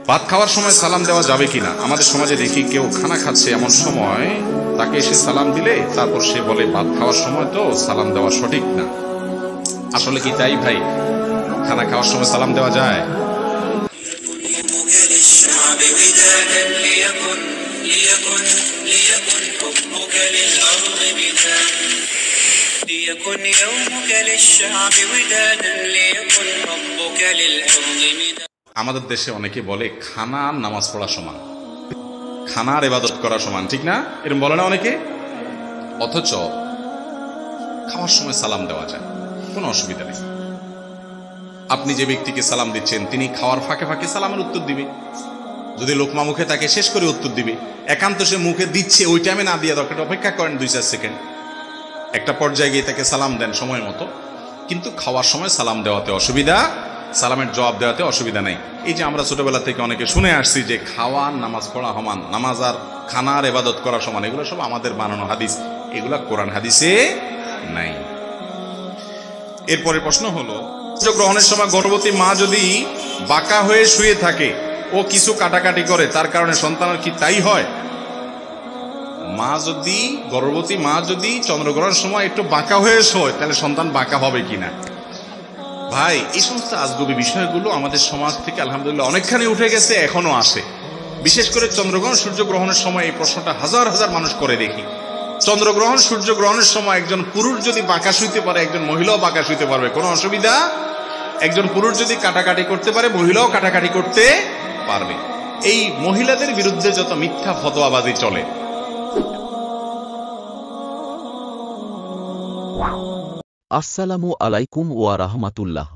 ভাত খাওয়ার সময় সালাম দেওয়া যাবে কিনা? আমাদের সমাজে দেখি কেউ খানা খাচ্ছে, এমন সময় তাকে এসে সালাম দিলে তারপর সে বলে ভাত খাওয়ার সময় তো সালাম দেওয়া সঠিক না। আসলে কি তাই ভাই? খানা খাওয়ার সময় সালাম দেওয়া যায়? আমাদের দেশে অনেকে বলে খানা নামাজ পড়া সমান, খানার ইবাদত করা সমান, ঠিক না? এরকম বলে না অনেকে? অথচ খাওয়ার সময় সালাম দেওয়া যায়, কোনো অসুবিধা নেই। আপনি যে ব্যক্তিকে সালাম দিচ্ছেন তিনি খাওয়ার ফাঁকে ফাঁকে সালামের উত্তর দিবে, যদি লোকমা মুখে তাকে শেষ করে উত্তর দিবে। একান্ত সে মুখে দিচ্ছে, ওই টাইমে না দিয়ে দরকার অপেক্ষা করেন 2-4 সেকেন্ড, একটা পর্যায়ে গিয়ে তাকে সালাম দেন সময় মতো। কিন্তু খাওয়ার সময় সালাম দেওয়াতে অসুবিধা, সালামের জবাব দেওয়াতে অসুবিধা নাই। এই যে আমরা ছোটবেলা থেকে অনেকে শুনে আসছি যে খাওয়া নামাজ পড়া সমান, নামাজ আর খানার ইবাদত করা সমান, এগুলো সব আমাদের বানানো হাদিস, এগুলা কোরআন হাদিসে নাই। এরপরে প্রশ্ন হলো, গ্রহণের সময় গর্ভবতী মা যদি বাঁকা হয়ে শুয়ে থাকে ও কিছু কাটাকাটি করে, তার কারণে সন্তানের কি তাই হয়? গর্ভবতী মা যদি চন্দ্রগ্রহণের সময় একটু বাঁকা হয়ে শোয় তাহলে সন্তান বাঁকা হবে কিনা? ভাই, এই সমস্ত আজগুবি বিষয়গুলো আমাদের সমাজ থেকে আলহামদুলিল্লাহ অনেকখানি উঠে গেছে, এখনো আসে। বিশেষ করে চন্দ্রগ্রহণ সূর্যগ্রহণের সময় এই প্রশ্নটা হাজার হাজার মানুষ করে দেখি। চন্দ্রগ্রহণ সূর্যগ্রহণের সময় একজন পুরুষ যদি বাঁকা শুইতে পারে, একজন মহিলাও বাঁকা শুইতে পারবে, কোনো অসুবিধা। একজন পুরুষ যদি কাটাকাটি করতে পারে, মহিলাও কাটাকাটি করতে পারবে। এই মহিলাদের বিরুদ্ধে যত মিথ্যা ফতোয়াবাজি চলে। আসসালামু আলাইকুম ওয়া রাহমাতুল্লাহ।